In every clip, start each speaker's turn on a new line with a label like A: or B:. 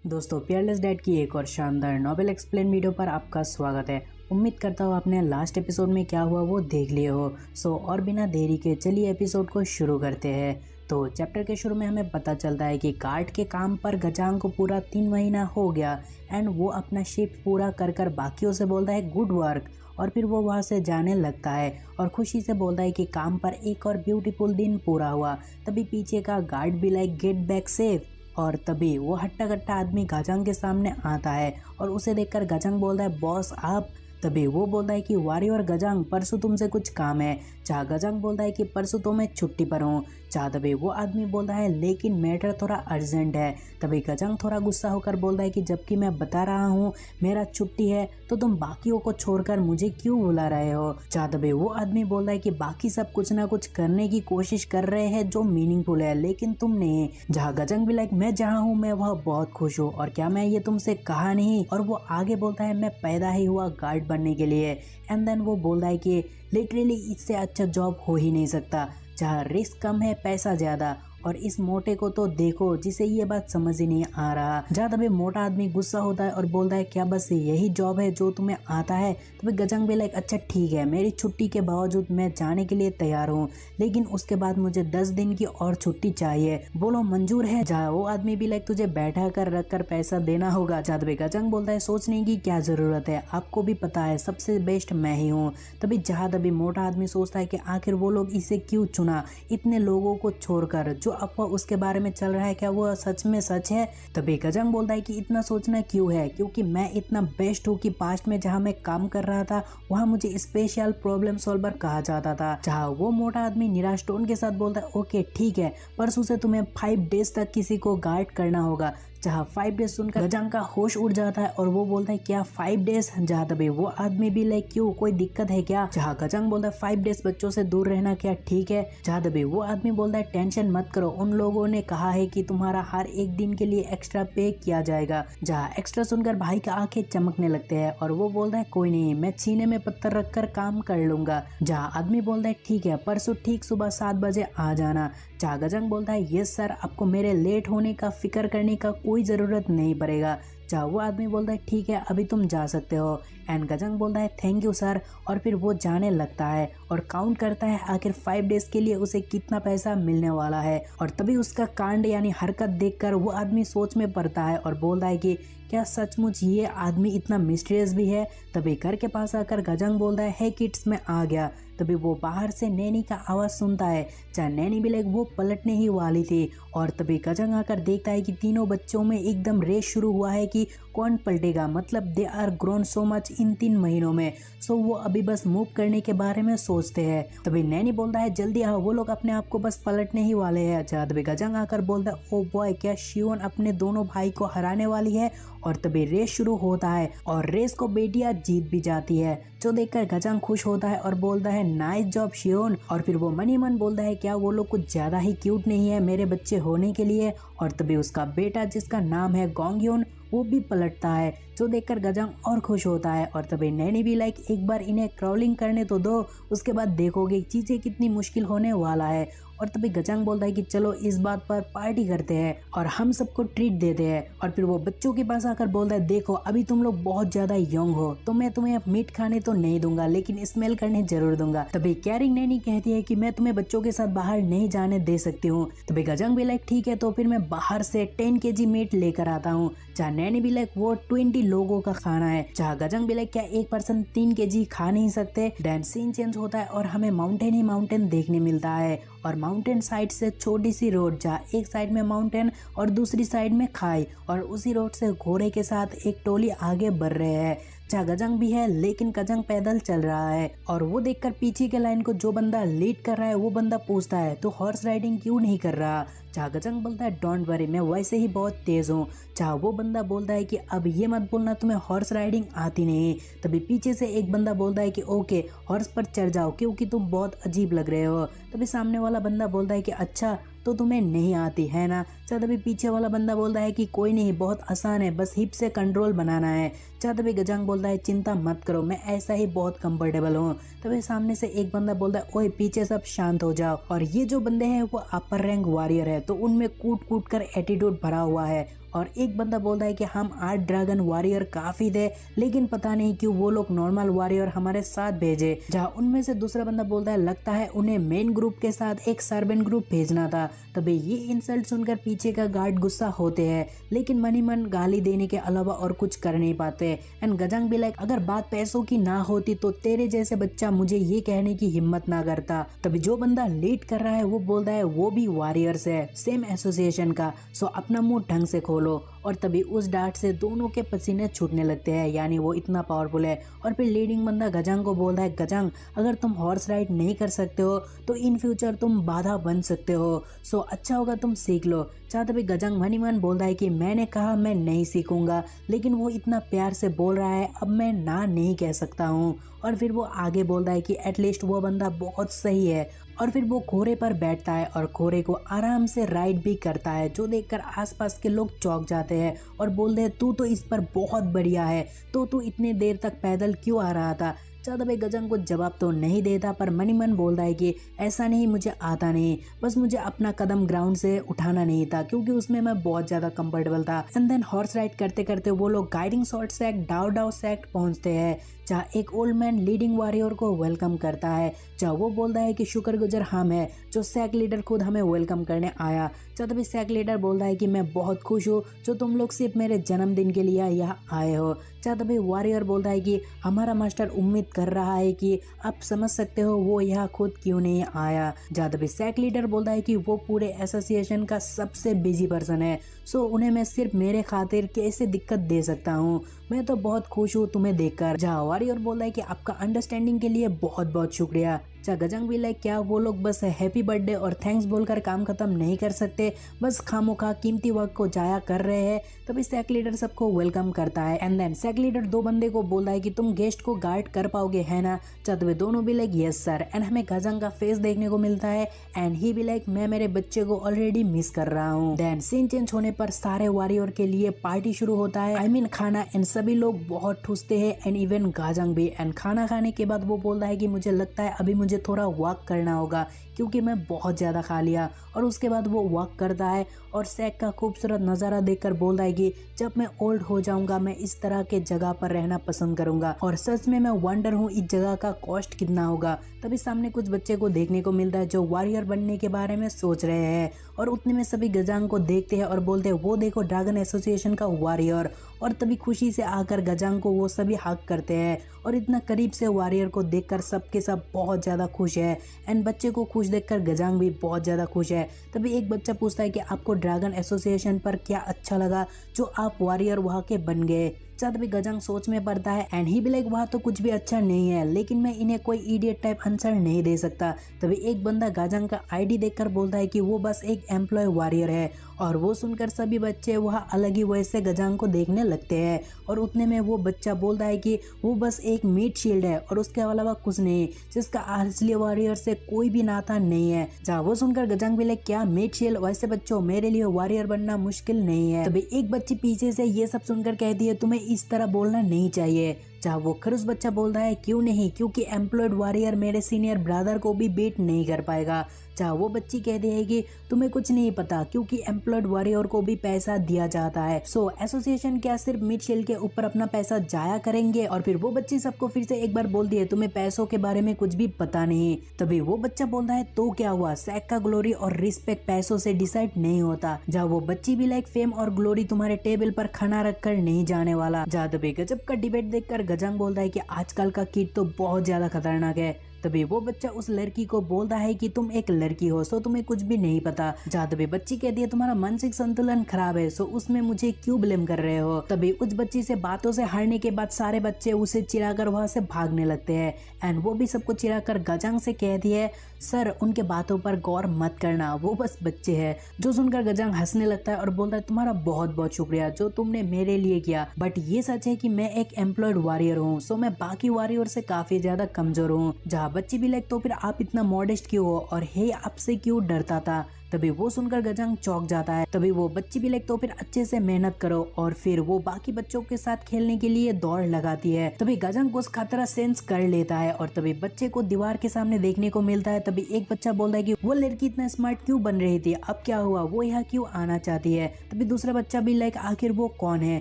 A: दोस्तों, Peerless dad की एक और शानदार नॉवेल एक्सप्लेन वीडियो पर आपका स्वागत है। उम्मीद करता हूँ आपने लास्ट एपिसोड में क्या हुआ वो देख लिए हो। और बिना देरी के चलिए एपिसोड को शुरू करते हैं। तो चैप्टर के शुरू में हमें पता चलता है कि गार्ड के काम पर गजांग को पूरा 3 महीना हो गया एंड वो अपना शिफ्ट पूरा कर कर बाकियों से बोलता है गुड वर्क। और फिर वो वहाँ से जाने लगता है और खुशी से बोलता है कि काम पर एक और ब्यूटीफुल दिन पूरा हुआ। तभी पीछे का गार्ड भी लाइक गेट बैक सेफ। और तभी वो हट्टा कट्टा आदमी गजांग के सामने आता है और उसे देखकर गजांग बोलता है बॉस आप। तभी वो बोलता है कि वॉरियर गजांग परसों तुमसे कुछ काम है। चाह गजांग बोलता है कि परसों तो मैं छुट्टी पर हूँ। चाह तभी वो आदमी बोलता है लेकिन मैटर थोड़ा अर्जेंट है। तभी गजांग थोड़ा गुस्सा होकर बोलता है कि जबकि मैं बता रहा हूँ मेरा छुट्टी है तो तुम बाकियों को छोड़कर मुझे क्यों बुला रहे हो। चाह तभी वो आदमी बोलता है कि बाकी सब कुछ ना कुछ करने की कोशिश कर रहे हैं जो मीनिंगफुल है लेकिन तुम नहीं। जहाँ गजांग भी लाइक मैं जहाँ हूँ मैं वह बहुत खुश हूँ और क्या मैं ये तुमसे कहा नहीं। और वो आगे बोलता है मैं पैदा ही हुआ गार्ड बनने के लिए। एंड देन वो बोलता है कि लिटरली इससे अच्छा जॉब हो ही नहीं सकता जहाँ रिस्क कम है पैसा ज्यादा। और इस मोटे को तो देखो जिसे ये बात समझ ही नहीं आ रहा। जहाँ तभी मोटा आदमी गुस्सा होता है और बोलता है क्या बस यही जॉब है जो तुम्हें आता है। तभी गजांग भी लाइक अच्छा ठीक है मेरी छुट्टी के बावजूद मैं जाने के लिए तैयार हूँ लेकिन उसके बाद मुझे 10 दिन की और छुट्टी चाहिए, बोलो मंजूर है। जहाँ वो आदमी भी लाइक तुझे बैठा कर रख कर पैसा देना होगा। जहाँ तभी गजांग बोलता है सोचने की क्या जरूरत है, आपको भी पता है सबसे बेस्ट मैं ही हूँ। तभी जहाँ तभी मोटा आदमी सोचता है कि आखिर वो लोग इसे क्यों चुना इतने लोगों को छोड़कर। जो अफवाह उसके बारे में चल रहा है क्या वो सच में सच है। तभी गजांग बोलता है कि इतना सोचना क्यों है क्योंकि मैं इतना बेस्ट हूँ कि पास्ट में जहाँ मैं काम कर रहा था वहाँ मुझे स्पेशल प्रॉब्लम सॉल्वर कहा जाता था। जहाँ वो मोटा आदमी निराश टोन के साथ बोलता है ओके ठीक है परसों से तुम्हें 5 डेज तक किसी को गार्ड करना होगा। जहाँ 5 डेज सुनकर गजांग का होश उड़ जाता है और वो बोलता है क्या 5 डेज। जहाँ तभी वो आदमी भी लाइक क्यों कोई दिक्कत है क्या। जहाँ गजांग बोलता है 5 डेज बच्चों से दूर रहना क्या ठीक है। जहाँ तभी वो आदमी बोलता है टेंशन मत करो उन लोगों ने कहा है कि तुम्हारा हर एक दिन के लिए एक्स्ट्रा पे किया जाएगा। जहाँ एक्स्ट्रा सुनकर भाई का आंखें चमकने लगते हैं और वो बोलता है कोई नहीं मैं सीने में पत्थर रखकर काम कर लूंगा। जहाँ आदमी बोलता है ठीक है परसों ठीक सुबह 7 बजे आ जाना। जहाँ गजांग बोलता है यस सर आपको मेरे लेट होने का फिक्र करने का कोई ज़रूरत नहीं पड़ेगा। जहाँ वो आदमी बोलता है ठीक है अभी तुम जा सकते हो। एंड गजांग बोलता है थैंक यू सर और फिर वो जाने लगता है और काउंट करता है आखिर 5 डेज के लिए उसे कितना पैसा मिलने वाला है। और तभी उसका कांड यानी हरकत देखकर वो आदमी सोच में पड़ता है और बोलता है कि क्या सचमुच ये आदमी इतना मिस्टीरियस भी है। तभी घर के पास आकर गजांग बोलता है हे किड्स मैं आ गया। तभी वो बाहर से नैनी का आवाज़ सुनता है। चाहे नैनी भी लाइक वो पलटने ही वाली थी और तभी गजांग आकर देखता है कि तीनों बच्चों में एकदम रेस शुरू हुआ है कि कौन पलटेगा। मतलब they are grown so much in 3 महीनों में। सो वो अभी बस मूव करने के बारे में सोचते हैं। तभी नैनी बोलता है जल्दी आओ वो लोग अपने आप को बस पलटने ही वाले हैं। अच्छा तभी गजांग आकर बोलता है ओ बॉय क्या शियोन अपने दोनों भाई को हराने वाली है। और तभी रेस शुरू होता है और रेस को बेटियां जीत भी जाती है जो देखकर गजांग खुश होता है और बोलता है नाइस जॉब शियोन। और फिर वो मनी मन बोलता है क्या वो लोग कुछ ज्यादा ही क्यूट नहीं है मेरे बच्चे होने के लिए। और तभी उसका बेटा जिसका नाम है गोंगयोन वो भी पलटता है जो देखकर गजांग और खुश होता है। और तभी नैनी भी लाइक एक बार इन्हें क्राउलिंग करने तो दो उसके बाद देखोगे चीजें कितनी मुश्किल होने वाला है। और तभी गजांग बोलता है कि चलो इस बात पर पार्टी करते हैं और हम सबको ट्रीट देते हैं। और फिर वो बच्चों के पास आकर बोलता है देखो अभी तुम लोग बहुत ज्यादा यंग हो तो मैं तुम्हें मीट खाने तो नहीं दूंगा लेकिन स्मेल करने जरूर दूंगा। तभी कैरिंग नैनी कहती है कि मैं तुम्हें बच्चों के साथ बाहर नहीं जाने दे सकती हूँ। तभी गजांग भी लाइक ठीक है तो फिर मैं बाहर से 10 kg मीट लेकर आता हूँ। जहाँ नैनी भी लाइक वो 20 लोगों का खाना है। जहाँ गजांग भी लाइक क्या एक पर्सन 3 kg खा नहीं सकते। देन सीन चेंज होता है और हमें माउंटेन ही माउंटेन देखने मिलता है और माउंटेन साइड से छोटी सी रोड जहाँ एक साइड में माउंटेन और दूसरी साइड में खाई और उसी रोड से घोड़े के साथ एक टोली आगे बढ़ रहे हैं। जहाँ गजांग भी है लेकिन गजांग पैदल चल रहा है और वो देखकर पीछे के लाइन को जो बंदा लीड कर रहा है वो बंदा पूछता है तो हॉर्स राइडिंग क्यों नहीं कर रहा। जहाँ गजांग बोलता है डोंट वरी मैं वैसे ही बहुत तेज हूँ। जहाँ वो बंदा बोलता है कि अब ये मत बोलना तुम्हें हॉर्स राइडिंग आती नहीं। तभी पीछे से एक बंदा बोलता है कि ओके हॉर्स पर चढ़ जाओ क्योंकि तुम बहुत अजीब लग रहे हो। तभी सामने वाला बंदा बोलता है कि अच्छा तो तुम्हें नहीं आती है ना। तभी पीछे वाला बंदा बोलता है कि कोई नहीं बहुत आसान है बस हिप से कंट्रोल बनाना है। तभी गजांग बोलता है चिंता मत करो मैं ऐसा ही बहुत कंफर्टेबल हूँ। तभी सामने से एक बंदा बोलता है ओए पीछे सब शांत हो जाओ। और ये जो बंदे हैं वो अपर रैंक वॉरियर है तो उनमें कूट कूट कर एटीट्यूड भरा हुआ है और एक बंदा बोलता है कि हम 8 ड्रैगन वॉरियर काफी थे, लेकिन पता नहीं क्यों वो लोग नॉर्मल वॉरियर हमारे साथ भेजे। जहाँ उनमें से दूसरा बंदा बोलता है लगता है उन्हें मेन ग्रुप के साथ एक सर्वेंट ग्रुप भेजना था। तभी ये इंसल्ट सुनकर पीछे का गार्ड गुस्सा होते हैं, लेकिन मनी मन गाली देने के अलावा और कुछ कर नहीं पाते। एंड गजांग भी लाइक अगर बात पैसों की ना होती तो तेरे जैसे बच्चा मुझे ये कहने की हिम्मत ना करता। तभी जो बंदा लीड कर रहा है वो बोलता है वो भी वॉरियर्स है सेम एसोसिएशन का, सो अपना मुंह ढंग से खोलो। और तभी उस डांट से दोनों के पसीने छूटने लगते हैं, यानी वो इतना पावरफुल है। और फिर लीडिंग बंदा गजांग को बोलता है गजांग अगर तुम हॉर्स राइड नहीं कर सकते हो तो इन फ्यूचर तुम बाधा बन सकते हो, सो अच्छा होगा तुम सीख लो। चाह तभी गजांग मनी मन बोलता है कि मैंने कहा मैं नहीं सीखूंगा, लेकिन वो इतना प्यार से बोल रहा है अब मैं ना नहीं कह सकता हूँ। और फिर वो आगे बोलता है कि एटलीस्ट वो बंदा बहुत सही है। और फिर वो घोड़े पर बैठता है और घोड़े को आराम से राइड भी करता है, जो देखकर आसपास के लोग चौंक जाते हैं और बोलते हैं तू तो इस पर बहुत बढ़िया है, तो तू इतने देर तक पैदल क्यों आ रहा था। चाहता भाई गजांग को जवाब तो नहीं देता, पर मनी मन बोलता है कि ऐसा नहीं, मुझे आता नहीं, बस मुझे अपना कदम ग्राउंड से उठाना नहीं था क्योंकि उसमें मैं बहुत ज्यादा कंफर्टेबल था। एंड देन हॉर्स राइड करते करते वो लोग गाइडिंग शॉट से डाव डाव सेक्ट पहुंचते हैं, जहाँ एक ओल्ड मैन लीडिंग वॉरियर को वेलकम करता है। जहाँ वो बोलता है कि शुक्रगुजार हम है जो सैक लीडर खुद हमें वेलकम करने आया। जहाँ तभी सैक लीडर बोलता है कि मैं बहुत खुश हूँ जो तुम लोग सिर्फ मेरे जन्मदिन के लिए यहाँ आए हो। जहाँ तभी वॉरियर बोलता है कि हमारा मास्टर उम्मीद कर रहा है कि आप समझ सकते हो वो यहाँ खुद क्यों नहीं आया। जहाँ तभी सैक लीडर बोलता है कि वो पूरे एसोसिएशन का सबसे बिजी पर्सन है, सो उन्हें मैं सिर्फ मेरे खातिर कैसे दिक्कत दे सकता हूँ, मैं तो बहुत खुश हूँ तुम्हें देखकर। जहाँ वॉरियर बोलता है कि आपका अंडरस्टैंडिंग के लिए बहुत बहुत शुक्रिया। चाहे गजांग भी लाइक क्या वो लोग बस हैप्पी बर्थडे और थैंक्स बोलकर काम खत्म नहीं कर सकते, बस खामोखा कीमती वक्त को जाया कर रहे हैं। तभी सैक लीडर सबको वेलकम करता है। एंड देन सैक लीडर दो बंदे को बोलता है कि तुम गेस्ट को गार्ड कर पाओगे है ना। चाहते हुए दोनों भी लाइक यस सर। एंड हमें गजांग का फेस देखने को मिलता है एंड ही भी लाइक मैं मेरे बच्चे को ऑलरेडी मिस कर रहा हूँ। देन सीन चेंज होने पर सारे वॉरियर के लिए पार्टी शुरू होता है, आई मीन खाना। एंड सभी लोग बहुत ठूसते हैं एंड इवन गजांग भी। एंड खाना खाने के बाद वो बोलता है कि मुझे लगता है अभी मुझे थोड़ा वॉक करना होगा क्योंकि मैं बहुत ज़्यादा खा लिया। और उसके बाद वो वॉक करता है और सैक का खूबसूरत नज़ारा देखकर बोलता है कि जब मैं ओल्ड हो जाऊंगा मैं इस तरह के जगह पर रहना पसंद करूंगा और सच में मैं वंडर हूँ इस जगह का कॉस्ट कितना होगा। तभी सामने कुछ बच्चे को देखने को मिलता है जो वॉरियर बनने के बारे में सोच रहे हैं और उतने में सभी गजांग को देखते हैं और बोलते हैं वो देखो ड्रैगन एसोसिएशन का वॉरियर। और तभी खुशी से आकर गजांग को वो सभी हक करते हैं और इतना करीब से वॉरियर को देखकर सबके सब बहुत ज़्यादा खुश है। एंड बच्चे को खुश देखकर गजांग भी बहुत ज़्यादा खुश है। तभी एक बच्चा पूछता है कि आपको ड्रैगन एसोसिएशन पर क्या अच्छा लगा जो आप वॉरियर वहाँ के बन गए। जब भी गजांग सोच में पड़ता है एंड ही भी लाइक वहाँ तो कुछ भी अच्छा नहीं है, लेकिन मैं इन्हें कोई इडियट टाइप आंसर नहीं दे सकता। तभी एक बंदा गजांग का आईडी देखकर बोलता है कि वो बस एक एम्प्लॉय वॉरियर है और वो सुनकर सभी बच्चे वहाँ अलग ही वजह से गजांग को देखने लगते हैं। और उतने में वो बच्चा बोलता है कि वो बस एक मीट शील्ड है और उसके अलावा कुछ नहीं, जिसका असली वॉरियर से कोई भी नाता नहीं है। जहाँ वो सुनकर गजांग भी लाइक क्या मीट शील्ड, वैसे बच्चों मेरे लिए वॉरियर बनना मुश्किल नहीं है। तभी एक बच्ची पीछे से ये सब सुनकर कहती है तुम्हें इस तरह बोलना नहीं चाहिए। जहाँ वो खरुस बच्चा बोलता है क्यों नहीं, क्योंकि एम्प्लॉयड वॉरियर मेरे सीनियर ब्रदर को भी बीट नहीं कर पाएगा। जहाँ वो बच्ची कहती है कि तुम्हें कुछ नहीं पता क्योंकि एम्प्लॉयड वॉरियर को भी पैसा दिया जाता है, सो एसोसिएशन क्या सिर्फ मिड शील्ड के ऊपर अपना पैसा जाया करेंगे। और फिर वो बच्ची सबको फिर से एक बार बोलती है तुम्हें पैसों के बारे में कुछ भी पता नहीं। तभी वो बच्चा बोलता है तो क्या हुआ, सैक का ग्लोरी और रिस्पेक्ट पैसों से डिसाइड नहीं होता। जहाँ वो बच्ची भी लाइक फेम और ग्लोरी तुम्हारे टेबल पर खाना रख कर नहीं जाने वाला। जहाँ तभी गजब का डिबेट देखकर गजांग बोलता है कि आजकल का किड तो बहुत ज्यादा खतरनाक है। तभी वो बच्चा उस लड़की को बोलता है कि तुम एक लड़की हो सो तुम्हें कुछ भी नहीं पता। जहाँ तभी बच्ची कहती है तुम्हारा मानसिक संतुलन खराब है सो उसमें मुझे क्यों ब्लेम कर रहे हो। तभी उस बच्ची से बातों से हारने के बाद सारे बच्चे उसे चिढ़ाकर वहां से भागने लगते हैं एंड वो भी सबको चिढ़ाकर गजांग से कहती है सर उनके बातों पर गौर मत करना, वो बस बच्चे हैं। जो सुनकर गजांग हंसने लगता है और बोलता है तुम्हारा बहुत बहुत शुक्रिया जो तुमने मेरे लिए किया, बट ये सच है कि मैं एक एम्प्लॉयड वॉरियर हूँ, सो मैं बाकी वॉरियर से काफी ज्यादा कमजोर हूँ। जहाँ बच्ची भी लाइक तो फिर आप इतना मॉडेस्ट क्यों हो और हे आपसे क्यों डरता था। तभी वो सुनकर गजंग चौंक जाता है। तभी वो बच्ची भी लाइक तो फिर अच्छे से मेहनत करो, और फिर वो बाकी बच्चों के साथ खेलने के लिए दौड़ लगाती है। तभी गजंग उस खतरा सेंस कर लेता है और तभी बच्चे को दीवार के सामने देखने को मिलता है। तभी एक बच्चा बोलता है कि वो लड़की इतना स्मार्ट क्यों बन रही थी, अब क्या हुआ, वो यहाँ क्यों आना चाहती है। तभी दूसरा बच्चा भी लाइक आखिर वो कौन है।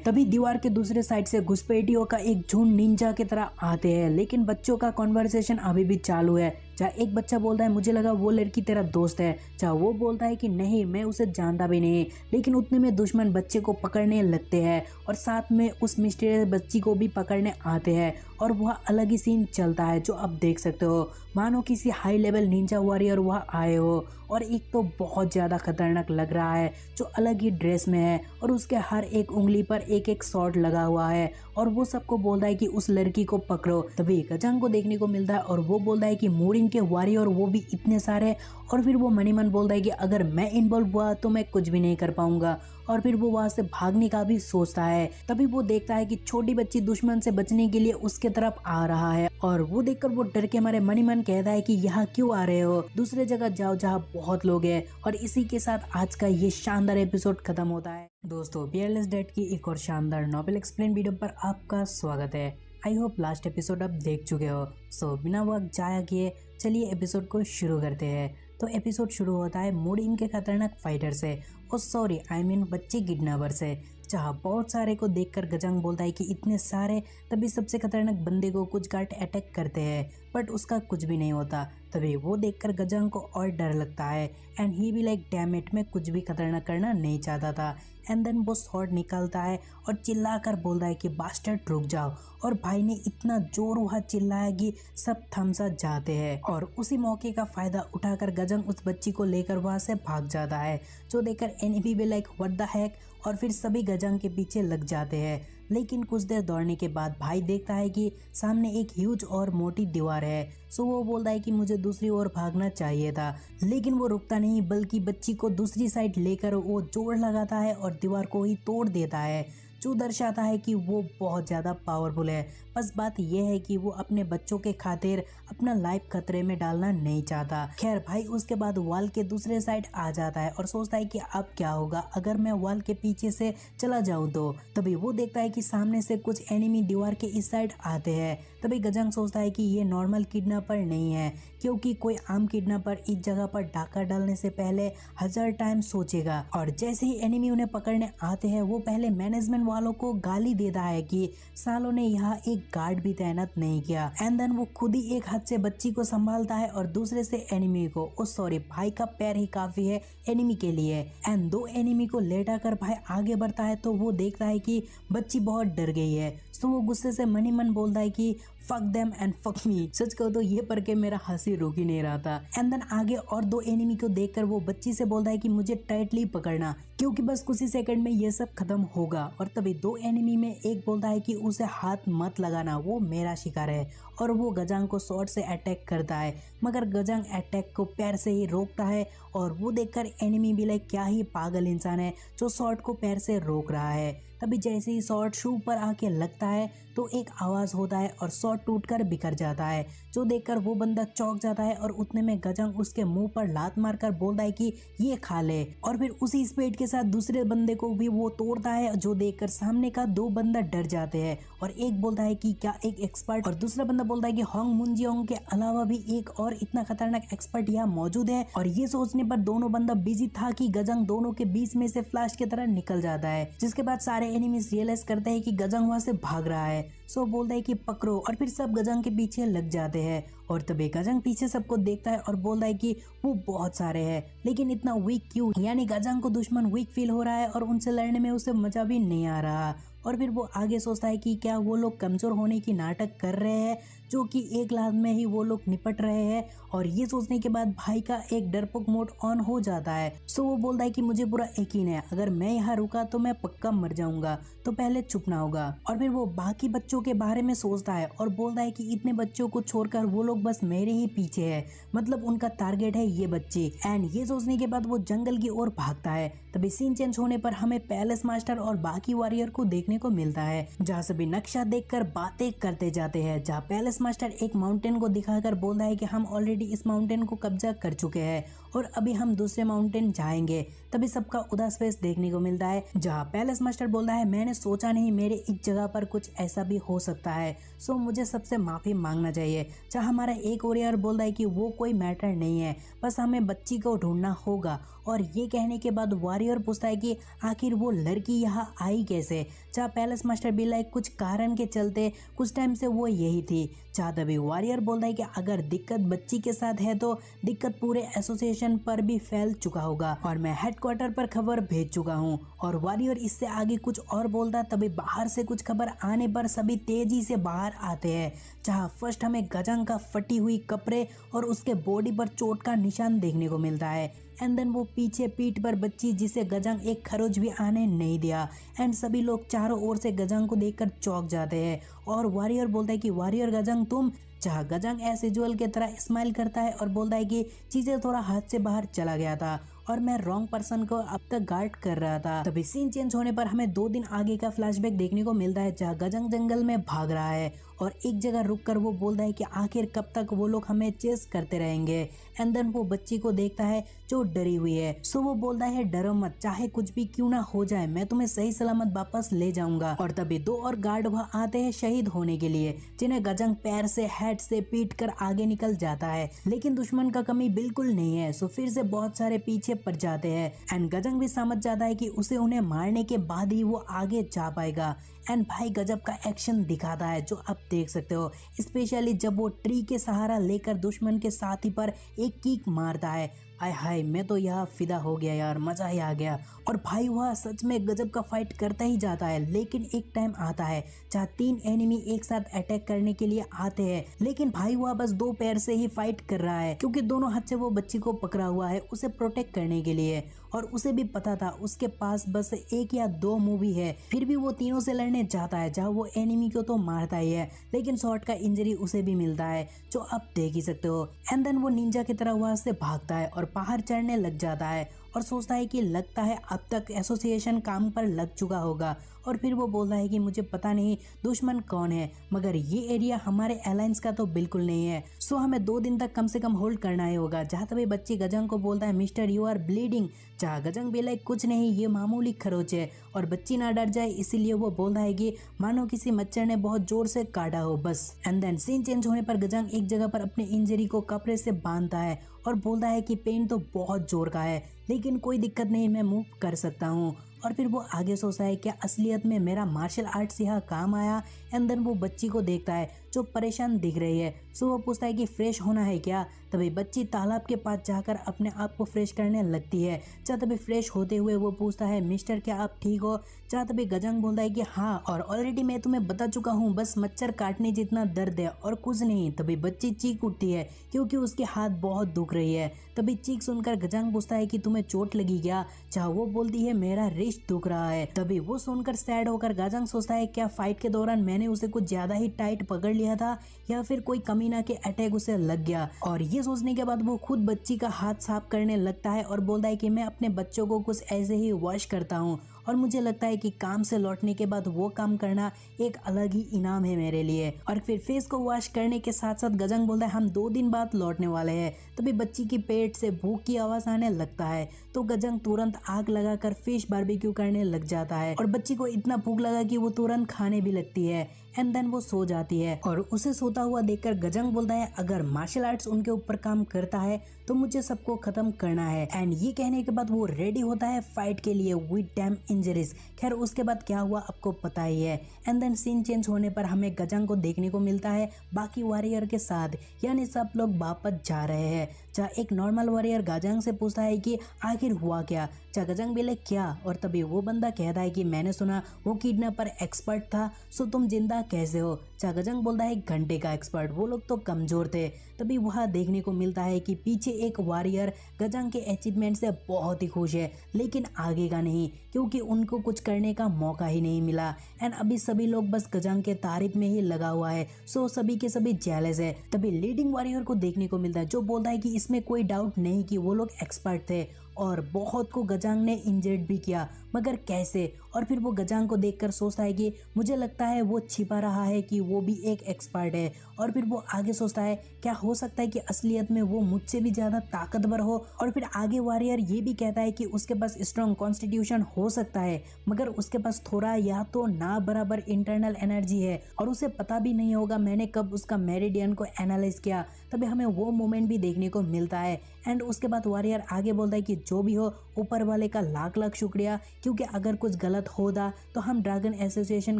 A: तभी दीवार के दूसरे साइड से घुसपैठियों का एक झुंड निंजा की तरह आते हैं, लेकिन बच्चों का कॉन्वर्सेशन अभी भी चालू है। जहाँ एक बच्चा बोलता है मुझे लगा वो लड़की तेरा दोस्त है, जहाँ वो बोलता है कि नहीं मैं उसे जानता भी नहीं। लेकिन उतने में दुश्मन बच्चे को पकड़ने लगते हैं और साथ में उस मिस्टीरियस बच्ची को भी पकड़ने आते हैं, और वह अलग ही सीन चलता है जो आप देख सकते हो, मानो किसी हाई लेवल निंजा वॉरियर वह आए हो। और एक तो बहुत ज़्यादा खतरनाक लग रहा है जो अलग ही ड्रेस में है, और उसके हर एक उंगली पर एक एक शॉट लगा हुआ है, और वो सबको बोलता है कि उस लड़की को पकड़ो। तभी गजंग को देखने को मिलता है और वो बोलता है कि मूरिन के वॉरियर वो भी इतने सारे, और फिर वो मनी मन बोलता है कि अगर मैं इन्वॉल्व हुआ तो मैं कुछ भी नहीं कर पाऊंगा, और फिर वो वहां से भागने का भी सोचता है। तभी वो देखता है कि छोटी बच्ची दुश्मन से बचने के लिए उसके तरफ आ रहा है, और वो देखकर वो डर के मारे मनी मन कहता है कि यहाँ क्यों आ रहे हो, दूसरे जगह जाओ जहाँ बहुत लोग हैं। और इसी के साथ आज का ये शानदार एपिसोड खत्म होता है। दोस्तों फियरलेस डेड की एक और शानदार नॉवेल एक्सप्लेन वीडियो पर आपका स्वागत है। आई होप लास्ट एपिसोड आप देख चुके हो। सो बिना वक्त जाया किए चलिए एपिसोड को शुरू करते हैं। तो एपिसोड शुरू होता है मूडिन के खतरनाक फाइटर से, और सॉरी आई मीन बच्चे किडनैपर से, जहाँ बहुत सारे को देखकर गजंग बोलता है कि इतने सारे। तभी सबसे खतरनाक बंदे को कुछ गार्ड अटैक करते हैं, बट उसका कुछ भी नहीं होता। तभी वो देखकर गजंग को और डर लगता है, एंड ही भी लाइक डैम इट, मैं कुछ भी खतरनाक करना नहीं चाहता था। एंड देन वो शॉट निकालता है और चिल्लाकर बोलता है कि बास्टर्ड रुक जाओ, और भाई ने इतना जोर वहाँ चिल्लाया कि सब थम सा जाते हैं। और उसी मौके का फायदा उठाकर गजंग उस बच्ची को लेकर वहाँ से भाग जाता है, जो देखकर एनिमी भी लाइक व्हाट द हेक, और फिर सभी गजंग के पीछे लग जाते हैं। लेकिन कुछ देर दौड़ने के बाद भाई देखता है कि सामने एक ह्यूज और मोटी दीवार है। सो वो बोलता है कि मुझे दूसरी ओर भागना चाहिए था, लेकिन वो रुकता नहीं बल्कि बच्ची को दूसरी साइड लेकर वो जोर लगाता है और दीवार को ही तोड़ देता है, जो दर्शाता है कि वो बहुत ज़्यादा पावरफुल है। बस बात यह है कि वो अपने बच्चों के खातिर अपना लाइफ खतरे में डालना नहीं चाहता। खैर भाई उसके बाद वॉल के दूसरे साइड आ जाता है और सोचता है कि अब क्या होगा अगर मैं वॉल के पीछे से चला जाऊं तो। तभी वो देखता है कि सामने से कुछ एनिमी दीवार के इस साइड आते हैं। तभी गजंग सोचता है कि ये नॉर्मल किडनैपर नहीं है, क्योंकि कोई आम किडनैपर इस जगह पर डाका डालने से पहले 1000 टाइम सोचेगा। और जैसे ही एनिमी उन्हें पकड़ने आते हैं वो पहले मैनेजमेंट वालों को गाली देता है कि सालों ने यहाँ एक गार्ड भी तैनात नहीं किया। एंड देन वो खुद ही एक हाथ से बच्ची को संभालता है और दूसरे से एनिमी को। ओ सॉरी, भाई का पैर ही काफी है एनिमी के लिए। एंड दो एनिमी को लेटा कर भाई आगे बढ़ता है तो वो देखता है कि बच्ची बहुत डर गई है। तो वो गुस्से से मन ही मन बोलता है कि fuck them and fuck me. सच कहो तो ये पढ़ के मेरा हंसी रुक ही नहीं रहा था। एंड देन आगे और दो एनिमी को देखकर वो बच्ची से बोलता है कि मुझे टाइटली पकड़ना, क्योंकि बस कुछ ही सेकंड में ये सब खत्म होगा। और तभी दो एनिमी में एक बोलता है कि उसे हाथ मत लगाना, वो मेरा शिकार है। और वो गजंग को शॉट से अटैक करता है, मगर गजंग अटैक को पैर से ही रोकता है। और वो देखकर एनिमी भी लाइक क्या ही पागल इंसान है जो शॉट को पैर से रोक रहा है। तभी जैसे ही शॉट शू पर आके लगता है तो एक आवाज होता है और शॉट टूटकर बिखर जाता है, जो देखकर वो बंदा चौंक जाता है। और उतने में गजंग उसके मुंह पर लात मारकर बोलता है कि ये खा ले। और फिर उसी स्पीड के साथ दूसरे बंदे को भी वो तोड़ता है, जो देखकर सामने का दो बंदा डर जाते हैं। और एक बोलता है कि क्या एक एक्सपर्ट, और दूसरा बंदा बोलता है कि होंग मुंजियोंग के अलावा भी एक और इतना खतरनाक एक्सपर्ट यहाँ मौजूद है। और ये सोचने पर दोनों बंदा बिजी था कि गजंग दोनों के बीच में से फ्लैश की तरह निकल जाता है, जिसके बाद सारे एनिमीज रियलाइज करते हैं कि गजंग वहां से भाग रहा है। सो बोलता है कि पकड़ो, और फिर सब गजंग के पीछे लग जाते हैं। और तभी गजंग पीछे सबको देखता है और बोलता है कि वो बहुत सारे हैं, लेकिन इतना वीक क्यों। यानी गजंग को दुश्मन वीक फील हो रहा है और उनसे लड़ने में उसे मजा भी नहीं आ रहा। और फिर वो आगे सोचता है कि क्या वो लोग कमजोर होने की नाटक कर रहे हैं, जो कि एक लात में ही वो लोग निपट रहे हैं। और ये सोचने के बाद भाई का एक डरपोक मोड ऑन हो जाता है। सो वो बोलता है कि मुझे पूरा यकीन है अगर मैं यहाँ रुका तो मैं पक्का मर जाऊंगा, तो पहले छुपना होगा। और फिर वो बाकी बच्चों के बारे में सोचता है और बोलता है कि इतने बच्चों को छोड़कर वो लोग बस मेरे ही पीछे है, मतलब उनका टारगेट है ये बच्चे। एंड ये सोचने के बाद वो जंगल की ओर भागता है। तभी सीन चेंज होने पर हमें पैलेस मास्टर और बाकी वॉरियर को देखने देखने को मिलता है, जहाँ सभी नक्शा देखकर बातें करते जाते हैं। जहाँ पैलेस मास्टर एक माउंटेन को दिखाकर बोलता है कि हम ऑलरेडी इस माउंटेन को कब्जा कर चुके हैं और अभी हम दूसरे माउंटेन जाएंगे। तभी सबका उदास फेस देखने को मिलता है, जहाँ पैलेस मास्टर बोलता है मैंने सोचा नहीं मेरे इस जगह पर कुछ ऐसा भी हो सकता है, सो मुझे सबसे माफी मांगना चाहिए। जहाँ हमारा एक वॉरियर बोलता है कि वो कोई मैटर नहीं है, बस हमें बच्ची को ढूंढना होगा। और ये कहने के बाद वॉरियर पूछता है कि आखिर वो लड़की यहाँ आई कैसे। जहाँ पैलेस मास्टर भी लाइक कुछ कारण के चलते कुछ टाइम से वो यही थी। जहाँ तभी वॉरियर बोलता है कि अगर दिक्कत बच्ची के साथ है तो दिक्कत पूरे एसोसिएशन पर भी फैल चुका होगा और मैं हेडक्वार्टर पर खबर भेज चुका हूँ। और वॉरियर इससे आगे कुछ और बोलता, तभी बाहर से कुछ खबर आने पर सभी तेजी से बाहर आते हैं। जहाँ फर्स्ट हमें गजंग का फटी हुई कपड़े और उसके बॉडी पर चोट का निशान देखने को मिलता है। एंड देन वो पीछे पीठ पर बच्ची जिसे गजंग एक खरोच भी आने नहीं दिया। एंड सभी लोग चारों ओर से गजंग को देखकर चौंक जाते हैं और वॉरियर बोलता है कि वॉरियर गजंग तुम। जहाँ गजंग एज यूजुअल की तरह स्माइल करता है और बोलता है कि चीजें थोड़ा हाथ से बाहर चला गया था और मैं रॉन्ग पर्सन को अब तक गार्ड कर रहा था। तभी सीन चेंज होने पर हमें 2 दिन आगे का फ्लैशबैक देखने को मिलता है, जहाँ गजंग जंगल में भाग रहा है और एक जगह रुककर वो बोलता है कि आखिर कब तक वो लोग हमें चेस करते रहेंगे। एंड देन वो बच्ची को देखता है जो डरी हुई है। सो वो बोलता है डरो मत, चाहे कुछ भी क्यों ना हो जाए मैं तुम्हें सही सलामत वापस ले जाऊंगा। और तभी 2 और गार्ड वहाँ आते हैं शहीद होने के लिए, जिन्हें गजंग पैर से हेड से पीट कर आगे निकल जाता है। लेकिन दुश्मन का कमी बिल्कुल नहीं है, सो फिर से बहुत सारे पीछे पड़ जाते हैं। एंड गजंग भी समझ जाता है कि उसे उन्हें मारने के बाद ही वो आगे जा पाएगा। एंड भाई गजब का एक्शन दिखाता है जो आप देख सकते हो, स्पेशली जब वो ट्री के सहारा लेकर दुश्मन के साथी पर एक किक मारता है। आय हाय, मैं तो यहाँ फिदा हो गया यार, मजा ही आ गया। और भाई वह सच में गजब का फाइट करता ही जाता है। लेकिन एक टाइम आता है जहाँ 3 एनिमी एक साथ अटैक करने के लिए आते हैं, लेकिन भाई वह बस 2 पैर से ही फाइट कर रहा है, क्योंकि दोनों हाथ से वो बच्ची को पकड़ा हुआ है उसे प्रोटेक्ट करने के लिए। और उसे भी पता था उसके पास बस 1 या 2 मूव ही है, फिर भी वो तीनों से लड़ने जाता है। जहाँ वो एनिमी को तो मारता ही है, लेकिन शॉट का इंजरी उसे भी मिलता है, जो आप देख ही सकते हो। एंड देन वो निंजा की तरह वहां से भागता है और पहाड़ चढ़ने लग जाता है और सोचता है कि लगता है अब तक एसोसिएशन काम पर लग चुका होगा। और फिर वो बोलता है कि मुझे पता नहीं दुश्मन कौन है, मगर ये एरिया हमारे अलायंस का तो बिल्कुल नहीं है, सो हमें 2 दिन तक कम से कम होल्ड करना ही होगा। जहाँ तभी बच्ची गजंग को बोलता है मिस्टर यू आर ब्लीडिंग। जहाँ गजंग भी लाइक कुछ नहीं, ये मामूली खरोच है। और बच्ची ना डर जाए इसीलिए वो बोलता है कि मानो किसी मच्छर ने बहुत जोर से काटा हो बस। एंड देन सीन चेंज होने पर गजंग एक जगह पर अपने इंजरी को कपड़े से बांधता है और बोलता है कि पेन तो बहुत जोर का है, लेकिन कोई दिक्कत नहीं, मैं मूव कर सकता हूँ। और फिर वो आगे सोचता है क्या असलियत में मेरा मार्शल आर्ट्स यहाँ काम आया। एंड देन वो बच्ची को देखता है जो परेशान दिख रही है, सो वो पूछता है कि फ्रेश होना है क्या। तभी बच्ची तालाब के पास जाकर अपने आप को फ्रेश करने लगती है। जहाँ तभी फ्रेश होते हुए वो पूछता है मिस्टर क्या आप ठीक हो। जहाँ तभी गजंग बोलता है कि हाँ, और ऑलरेडी मैं तुम्हें बता चुका हूँ, बस मच्छर काटने जितना दर्द है और कुछ नहीं। तभी बच्ची चीख उठती है क्योंकि उसके हाथ बहुत दुख रही है। तभी चीख सुनकर गजंग पूछता है कि तुम्हें चोट लगी क्या। जहाँ वो बोलती है मेरा रिस्ट दुख रहा है। तभी वो सुनकर सैड होकर गजंग सोचता है क्या फाइट के दौरान मैंने उसे कुछ ज्यादा ही टाइट पकड़ लिया था या फिर कोई कमीना के अटैक उसे लग गया। और ये सोचने के बाद वो खुद बच्ची का हाथ साफ करने लगता है और बोलता है कि मैं अपने बच्चों को कुछ ऐसे ही वॉश करता हूँ और मुझे लगता है कि काम से लौटने के बाद वो काम करना एक अलग ही इनाम है मेरे लिए। और फिर फेस को वॉश करने के साथ साथ गजंग बोलता है हम 2 दिन बाद लौटने वाले हैं। तभी बच्ची की पेट से भूख की आवाज आने लगता है, तो गजंग तुरंत आग लगाकर फिश बारबेक्यू करने लग जाता है और बच्ची को इतना भूख लगा कि वो तुरंत खाने भी लगती है। एंड देन वो सो जाती है और उसे सोता हुआ देखकर गजंग बोलता है अगर मार्शल आर्ट्स उनके ऊपर काम करता है तो मुझे सबको खत्म करना है। एंड ये कहने के बाद वो रेडी होता है फाइट के लिए विद डैम इंजरीज। खैर उसके बाद क्या हुआ आपको पता ही है। एंड देन सीन चेंज होने पर हमें गजंग को देखने को मिलता है बाकी वॉरियर के साथ, यानी सब लोग वापस जा रहे हैं। जहाँ एक नॉर्मल वॉरियर गजंग से पूछता है कि आखिर हुआ क्या। जहाँ गजंग बोले क्या, और तभी वो बंदा कहता है कि मैंने सुना वो किडनैपर एक्सपर्ट था, सो तुम जिंदा कैसे हो। जहाँ गजंग बोलता है 1 घंटे का एक्सपर्ट, वो लोग तो कमजोर थे। तभी वहाँ देखने को मिलता है कि पीछे एक वॉरियर गजंग के अचीवमेंट से बहुत ही खुश है, लेकिन आगे का नहीं, क्योंकि उनको कुछ करने का मौका ही नहीं मिला। एंड अभी सभी लोग बस गजंग के तारीफ में ही लगा हुआ है, सो सभी के सभी जेलस है। तभी लीडिंग वॉरियर को देखने को मिलता है जो बोलता है कि इसमें कोई डाउट नहीं कि वो लोग एक्सपर्ट थे और बहुत को गजांग ने इंजर्ड भी किया, मगर कैसे। और फिर वो गजांग को देखकर सोचता है कि मुझे लगता है वो छिपा रहा है कि वो भी एक एक्सपर्ट है। और फिर वो आगे सोचता है क्या हो सकता है कि असलियत में वो मुझसे भी ज़्यादा ताकतवर हो। और फिर आगे वॉरियर ये भी कहता है कि उसके पास स्ट्रॉन्ग कॉन्स्टिट्यूशन हो सकता है, मगर उसके पास थोड़ा या तो ना बराबर इंटरनल एनर्जी है और उसे पता भी नहीं होगा मैंने कब उसका मेरिडियन को एनालाइज किया। तभी हमें वो मोमेंट भी देखने को मिलता है। एंड उसके बाद वॉरियर आगे बोलता है कि जो भी हो ऊपर वाले का लाख लाख शुक्रिया, क्योंकि अगर कुछ गलत होता तो हम ड्रैगन एसोसिएशन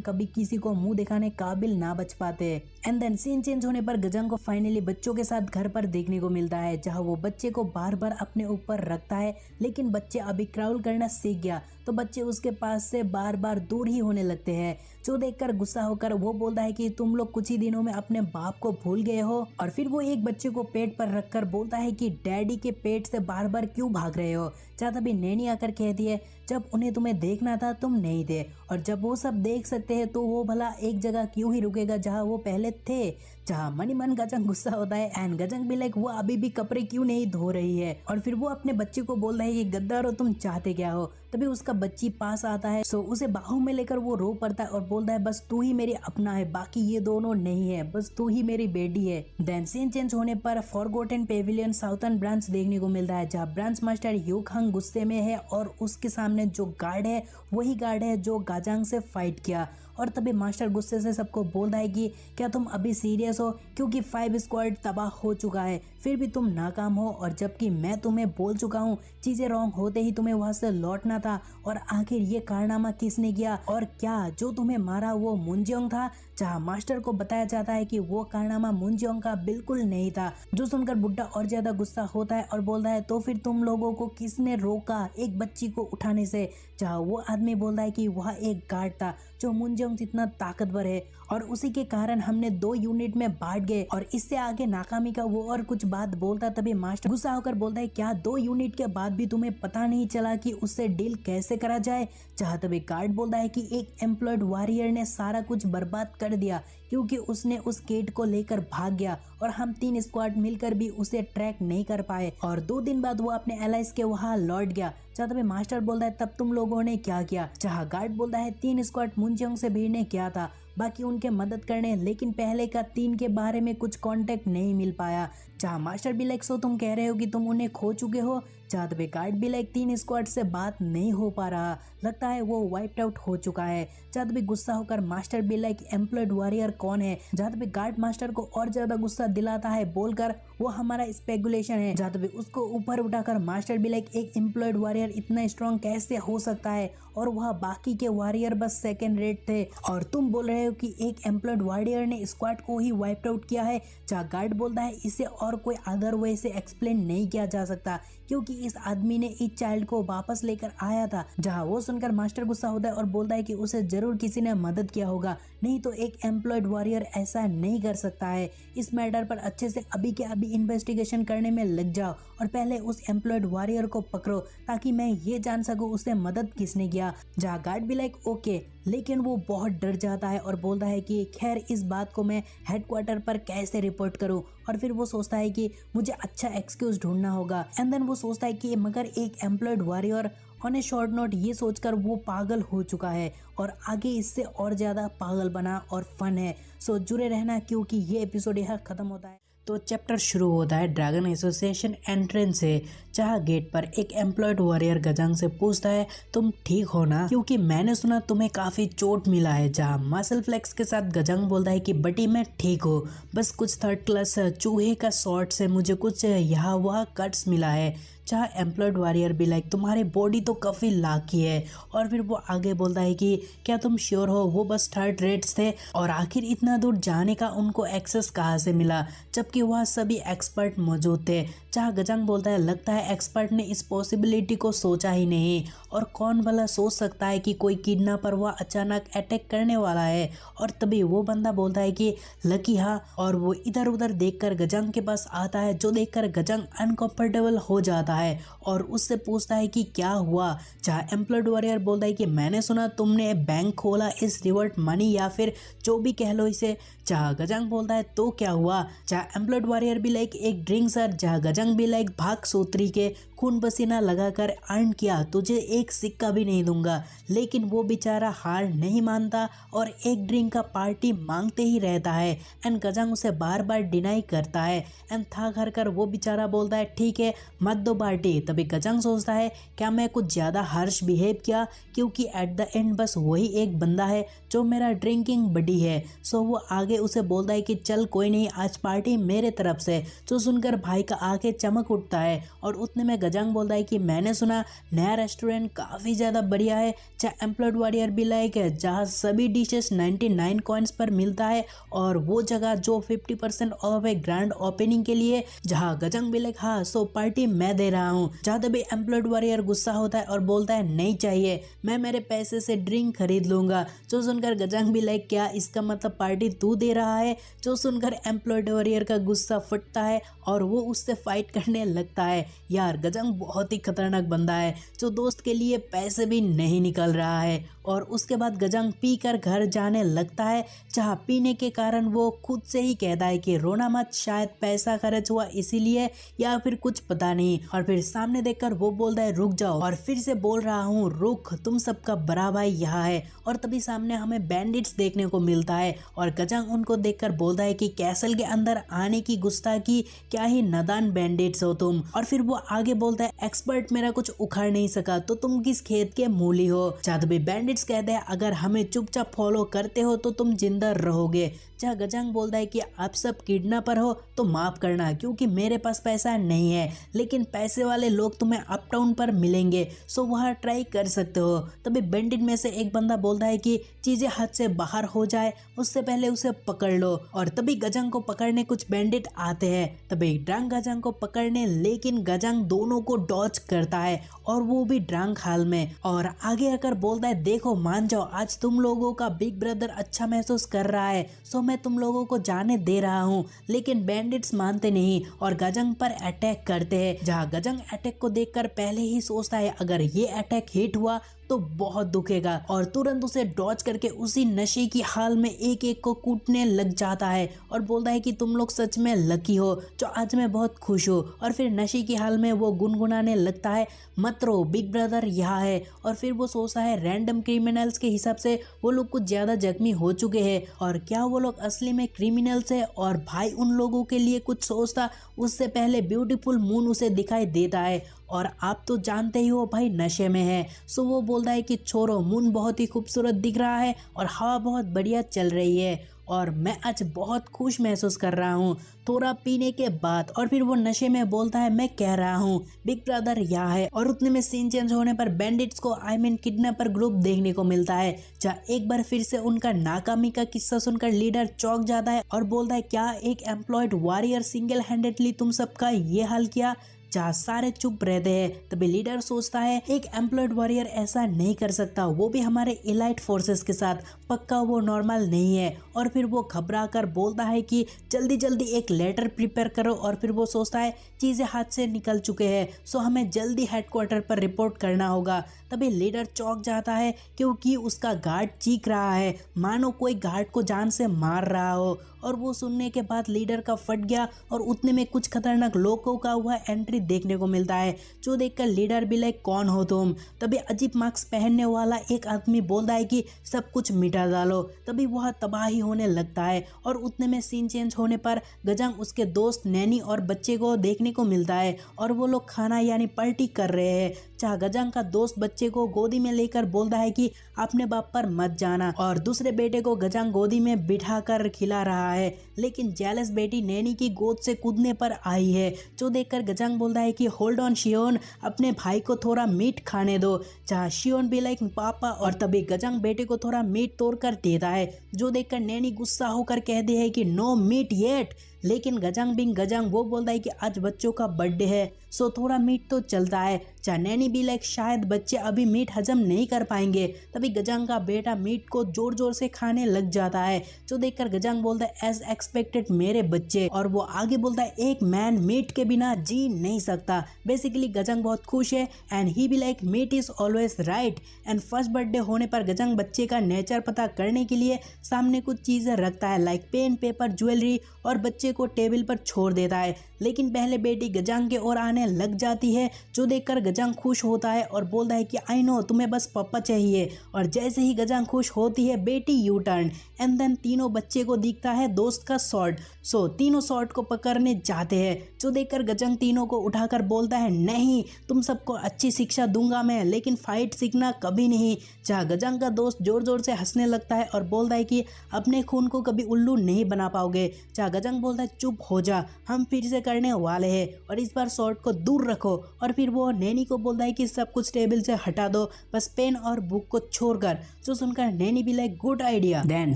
A: कभी किसी को मुंह दिखाने काबिल ना बच पाते। एंड देन सीन चेंज होने पर गजांग को फाइनली बच्चों के साथ घर पर देखने को मिलता है, जहां वो बच्चे को बार बार अपने ऊपर रखता है, लेकिन बच्चे अभी क्राउल करना सीख गया तो बच्चे उसके पास से बार बार दूर ही होने लगते हैं। जो देखकर गुस्सा होकर वो बोलता है कि तुम लोग कुछ ही दिनों में अपने बाप को भूल गए हो। और फिर वो एक बच्चे को पेट पर रखकर बोलता है कि डैडी के पेट से बार बार क्यों भाग रहे हो। जहाँ तभी नैनी आकर कहती है जब उन्हें तुम्हें देखना था तुम नहीं थे, और जब वो सब देख सकते हैं तो वो भला एक जगह क्यों ही रुकेगा जहाँ वो पहले थे। जहाँ मनी मन गजंग गुस्सा होता है एंड गजंग भी लाइक वो अभी भी कपड़े क्यों नहीं धो रही है। और फिर वो अपने बच्चे को बोलता है कि गद्दारो तुम चाहते क्या हो। तभी उसका बच्ची पास आता है, सो उसे बाहों में लेकर वो रो पड़ता है और बोलता है बस तू ही मेरी अपना है, बाकी ये दोनों नहीं है, बस तू ही मेरी बेटी है। देन सीन चेंज होने पर फॉरगॉटन पेविलियन साउथर्न ब्रांच देखने को मिलता है, जहाँ ब्रांच मास्टर यूखंग गुस्से में है और उसके सामने जो गार्ड है वही गार्ड है जो गाजांग से फाइट किया। और तभी मास्टर गुस्से से सबको बोलता है कि क्या तुम अभी सीरियस हो, क्योंकि 5 स्क्वाड तबाह हो चुका है फिर भी तुम नाकाम हो, और जबकि मैं तुम्हें बोल चुका हूँ चीजें रॉन्ग होते ही तुम्हें वहां से लौटना था। और आखिर ये कारनामा किसने किया, और क्या जो तुम्हें मारा वो मुंजियोंग था। जहाँ मास्टर को बताया जाता है कि वो कारनामा मुंजियोंग का बिल्कुल नहीं था। जो सुनकर बुड्ढा और ज्यादा गुस्सा होता है और बोलता है तो फिर तुम लोगों को किसने रोका एक बच्ची को उठाने से। जहाँ वो आदमी बोलता है कि वह एक गार्ड था जो मुंजियोंग जितना ताकतवर है और उसी के कारण हमने 2 यूनिट में बांट गए, और इससे आगे नाकामी का वो और कुछ बात बोलता। तभी मास्टर गुस्सा होकर बोलता है क्या 2 यूनिट के बाद भी तुम्हें पता नहीं चला कि उससे डील कैसे करा जाए। जहाँ तभी गार्ड बोलता है कि एक एम्प्लॉयड वॉरियर ने सारा कुछ बर्बाद कर दिया क्योंकि उसने उस केट को लेकर भाग गया और हम 3 स्क्वाड मिलकर भी उसे ट्रैक नहीं कर पाए, और 2 दिन बाद वो अपने एलाइज के वहां लौट गया। जहाँ तभी मास्टर बोलता है तब तुम लोगों ने क्या किया। जहाँ गार्ड बोलता है 3 स्क्वाड मुंजियोंग से भिड़ने किया था, बाकी उनके मदद करने, लेकिन पहले का 3 के बारे में कुछ कांटेक्ट नहीं मिल पाया। जहाँ मास्टर भी लाइक सो तुम कह रहे हो कि तुम उन्हें खो चुके हो। जहाँ तभी गार्ड भी लाइक 3 स्क्वाड से बात नहीं हो पा रहा, लगता है वो वाइप्ड आउट हो चुका है। जहाँ तभी गुस्सा होकर मास्टर भी लाइक एम्प्लॉयड वॉरियर कौन है। जहाँ तभी गार्ड मास्टर को और ज्यादा गुस्सा दिलाता है बोलकर वो हमारा स्पेकुलेशन है। जहाँ तभी उसको ऊपर उठाकर मास्टर भी लाइक एक एम्प्लॉयड वॉरियर इतना स्ट्रॉन्ग कैसे हो सकता है, और वह बाकी के वॉरियर बस सेकेंड रेट थे, और तुम बोल रहे हो कि एक एम्प्लॉयड वॉरियर ने स्क्वाड को ही वाइप्ड आउट किया है। जहाँ गार्ड बोलता है इसे और कोई अदर वे से एक्सप्लेन नहीं किया जा सकता क्योंकि इस आदमी ने इस चाइल्ड को वापस लेकर आया था। जहाँ वो सुनकर मास्टर गुस्सा होता है और बोलता है कि उसे जरूर किसी ने मदद किया होगा, नहीं तो एक एम्प्लॉयड वॉरियर ऐसा नहीं कर सकता है। इस मैटर पर अच्छे से अभी के अभी इन्वेस्टिगेशन करने में लग जाओ और पहले उस एम्प्लॉयड वॉरियर को पकड़ो ताकि मैं ये जान सकूं उसे मदद किसने किया। जहाँ गार्ड भी लाइक ओके, लेकिन वो बहुत डर जाता है और बोलता है कि खैर इस बात को मैं हेडक्वार्टर पर कैसे रिपोर्ट करूं। और फिर वो सोचता है कि मुझे अच्छा एक्सक्यूज ढूंढना होगा। एंड देन वो सोचता है कि मगर एक employed warrior on A short note, ये सोचकर वो पागल हो चुका है और आगे इससे और ज़्यादा पागल बना और फन है। सो जुड़े रहना क्योंकि ये एपिसोड यहाँ ख़त्म होता है तो चैप्टर शुरू होता है ड्रैगन एसोसिएशन एंट्रेंस से, जहाँ गेट पर एक एम्प्लॉयड वॉरियर गजांग से पूछता है तुम ठीक हो ना, क्योंकि मैंने सुना तुम्हें काफ़ी चोट मिला है। जहाँ मसल फ्लेक्स के साथ गजांग बोलता है कि बटी मैं ठीक हूँ, बस कुछ 3rd क्लास चूहे का शॉट से मुझे कुछ यहाँ वहाँ कट्स मिला है। जहाँ एम्प्लॉयड वॉरियर भी लाइक तुम्हारी बॉडी तो काफ़ी लाकी है। और फिर वो आगे बोलता है कि क्या तुम श्योर हो वो बस 3rd रेट्स थे, और आखिर इतना दूर जाने का उनको एक्सेस कहाँ से मिला जबकि वह सभी एक्सपर्ट मौजूद थे। जहाँ गजांग बोलता है लगता है एक्सपर्ट ने इस पॉसिबिलिटी को सोचा ही नहीं, और कौन भला सोच सकता है कि कोई किडनैपर वह अचानक अटैक करने वाला है। और तभी वो बंदा बोलता है कि लकी हाँ, और वो इधर उधर देखकर गजांग के पास आता है, जो देखकर गजांग अनकंफर्टेबल हो जाता है और उससे पूछता है कि क्या हुआ। जहाँ एम्प्लॉयड वॉरियर बोलता है कि मैंने सुना तुमने बैंक खोला इस रिवर्ट मनी या फिर जो भी कह लो इसे। जहाँ गजांग बोलता है तो क्या हुआ। जहाँ एम्प्लॉयड वॉरियर भी लाइक एक ड्रिंक सर। जहाँ गजांग भी लाइक भाग सूत्री के खून पसीना लगाकर अर्न किया, तुझे एक सिक्का भी नहीं दूंगा। लेकिन वो बेचारा हार नहीं मानता और एक ड्रिंक का पार्टी मांगते ही रहता है एंड गजांग उसे बार बार डिनाई करता है एंड थक हार कर वो बेचारा बोलता है ठीक है मत दो पार्टी। तभी गजांग सोचता है क्या मैं कुछ ज़्यादा हार्श बिहेव किया, क्योंकि एट द एंड बस वही एक बंदा है जो मेरा ड्रिंकिंग बडी है। सो वो आगे उसे बोलता है कि चल कोई नहीं, आज पार्टी मेरे तरफ से। जो सुनकर भाई का आंखें चमक उठता है और उतने में गजांग बोलता है कि मैंने सुना नया रेस्टोरेंट काफ़ी ज़्यादा बढ़िया है, चाहे एम्प्लॉयड वॉरियर भी लाइक है, जहाँ सभी डिशेस 99 कॉइन्स पर मिलता है और वो जगह जो 50% ऑफ है ग्रैंड ओपनिंग के लिए। जहाँ गजांग भी लाइक हाँ सो पार्टी मैं दे रहा हूँ। जहाँ तभी एम्प्लॉयड वॉरियर गुस्सा होता है और बोलता है नहीं चाहिए, मैं मेरे पैसे से ड्रिंक खरीद लूंगा। जो सुनकर गजांग भी लाइक क्या इसका मतलब पार्टी तू दे रहा है। जो सुनकर एम्प्लॉयड वॉरियर का गुस्सा फटता है और वो उससे फाइट करने लगता है। यार गजांग बहुत ही खतरनाक बंदा है जो दोस्त के लिए पैसे भी नहीं निकल रहा है। और उसके बाद गजांग पी कर घर जाने लगता है, जहाँ पीने के कारण वो खुद से ही कहता है कि रोना मत, शायद पैसा खर्च हुआ इसीलिए या फिर कुछ पता नहीं। और फिर सामने देखकर वो बोलता है रुक जाओ, और फिर से बोल रहा हूँ रुक, तुम सबका बड़ा भाई यहाँ है। और तभी सामने हमें बैंडिट्स देखने को मिलता है और गजांग उनको देखकर बोलता है कि कैसल के अंदर आने की गुस्ताखी, क्या ही नादान बैंडिट्स हो तुम। और फिर वो आगे बोलता है एक्सपर्ट मेरा कुछ उखाड़ नहीं सका तो तुम किस खेत के मूली हो। जहाँ तभी बैंडिट्स कहते हैं अगर हमें चुपचाप फॉलो करते हो तो तुम जिंदा रहोगे। जहाँ गजांग बोलता है कि आप सब किडनैपर हो तो माफ करना, क्योंकि मेरे पास पैसा नहीं है, लेकिन पैसे वाले लोग तुम्हें अपटाउन पर मिलेंगे, सो वहाँ ट्राई कर सकते हो। तभी बैंडिट में से एक बंदा बोलता है कि चीजें हाथ से बाहर हो जाए उससे पहले उसे पकड़ लो। और तभी गजांग को पकड़ने कुछ बैंडिट आते हैं। तभी ड्रंक गजांग को पकड़ने, लेकिन गजांग दोनों को डॉज करता है और वो भी ड्रंक हाल में। और आगे आकर बोलता है देखो मान जाओ, आज तुम लोगों का बिग ब्रदर अच्छा महसूस कर रहा है, सो मैं तुम लोगों को जाने दे रहा हूँ। लेकिन बैंडिट्स मानते नहीं और गजांग पर अटैक करते हैं। जहाँ गजांग अटैक को देखकर पहले ही सोचता है अगर ये अटैक हिट हुआ तो बहुत दुखेगा, और तुरंत उसे डॉज करके उसी नशे की हाल में एक एक को कूटने लग जाता है और बोलता है कि तुम लोग सच में लकी हो जो आज मैं बहुत खुश हूँ। और फिर नशे की हाल में वो गुनगुनाने लगता है मत रो, बिग ब्रदर यहाँ है। और फिर वो सोचता है रैंडम क्रिमिनल्स के हिसाब से वो लोग कुछ ज़्यादा जख्मी हो चुके हैं, और क्या वो लोग असली में क्रिमिनल्स है। और भाई उन लोगों के लिए कुछ सोचता उससे पहले ब्यूटीफुल मून उसे दिखाई देता है, और आप तो जानते ही हो भाई नशे में है। सो वो बोलता है कि छोड़ो, मून बहुत ही खूबसूरत दिख रहा है और हवा बहुत बढ़िया चल रही है और मैं आज बहुत खुश महसूस कर रहा हूँ थोड़ा पीने के बाद। और फिर वो नशे में बोलता है मैं कह रहा हूँ बिग ब्रदर यहाँ है। और उतने में सीन चेंज होने पर बैंडिट्स को किडनैपर ग्रुप देखने को मिलता है, जहाँ एक बार फिर से उनका नाकामी का किस्सा सुनकर लीडर चौंक जाता है और बोलता है क्या एक एम्प्लॉयड वॉरियर सिंगल हैंडेडली तुम सबका ये हाल किया। जहाँ सारे चुप रहते हैं। तभी लीडर सोचता है एक एम्प्लॉयड वॉरियर ऐसा नहीं कर सकता, वो भी हमारे एलाइट फोर्सेस के साथ, पक्का वो नॉर्मल नहीं है। और फिर वो घबरा कर बोलता है कि जल्दी जल्दी एक लेटर प्रिपेयर करो। और फिर वो सोचता है चीज़ें हाथ से निकल चुके हैं, सो हमें जल्दी हेडक्वार्टर पर रिपोर्ट करना होगा। तभी लीडर चौंक जाता है क्योंकि उसका गार्ड चीख रहा है मानो कोई गार्ड को जान से मार रहा हो। और वो सुनने के बाद लीडर का फट गया और उतने में कुछ खतरनाक लोगों का हुआ एंट्री देखने को मिलता है, जो देखकर लीडर भी लाइक कौन हो तुम। तभी अजीब मास्क पहनने वाला एक आदमी बोलता है कि सब कुछ मिटा डालो। तभी वह तबाही होने लगता है और उतने में सीन चेंज होने पर गजांग उसके दोस्त नैनी और बच्चे को देखने को मिलता है और वो लोग खाना यानी पार्टी कर रहे हैं। जहाँ गजांग का दोस्त बच्चे को गोदी में लेकर बोलता है कि अपने बाप पर मत जाना, और दूसरे बेटे को गजांग गोदी में बिठा कर खिला रहा है। लेकिन जेलस बेटी नैनी की गोद से कूदने पर आई है, जो देखकर गजांग बोलता है कि होल्ड ऑन शियोन, अपने भाई को थोड़ा मीट खाने दो। जहाँ शियोन भी लाइक पापा, और तभी गजांग बेटे को थोड़ा मीट तोड़कर देता है, जो देखकर नैनी गुस्सा होकर कहती है कि नो मीट येट। लेकिन गजांग बिंग गजांग वो बोलता है कि आज बच्चों का बर्थडे है, सो थोड़ा मीट तो चलता है। जहाँ नैनी भी लाइक शायद बच्चे अभी मीट हजम नहीं कर पाएंगे। तभी गजांग का बेटा मीट को जोर जोर से खाने लग जाता है, जो देखकर गजांग बोलता है एज एक्सपेक्टेड मेरे बच्चे। और वो आगे बोलता है एक मैन मीट के बिना जी नहीं सकता। बेसिकली गजांग बहुत खुश है एंड ही भी like meat is always right. And first birthday होने पर गजांग बच्चे का नेचर पता करने के लिए सामने कुछ चीजें रखता है लाइक पेन पेपर ज्वेलरी, और बच्चे को टेबल पर छोड़ देता है। लेकिन पहले बेटी गजांग के ओर आने लग जाती है, जो देखकर गजांग खुश होता है और बोलता है कि आई नो तुम्हें बस पापा चाहिए। और जैसे ही गजांग खुश होती है बेटी यू टर्न एंड देन तीनों बच्चे को दिखता है दोस्त का स्वॉर्ड। सो तीनों स्वॉर्ड को पकड़ने जाते हैं, जो देखकर गजांग तीनों को उठाकर बोलता है नहीं तुम सबको अच्छी शिक्षा दूंगा मैं, लेकिन फाइट सीखना कभी नहीं। जहाँ गजांग का दोस्त जोर जोर से हंसने लगता है और बोलता है कि अपने खून को कभी उल्लू नहीं बना पाओगे। जहाँ गजांग बोलता है चुप हो जा, हम फिर से करने वाले हैं और इस बार स्वॉर्ड को दूर रखो। और फिर वो नैनी को बोलता है कि सब कुछ टेबल से हटा दो, बस पेन और बुक को छोड़कर। जो सुनकर नैनी भी like good idea. Then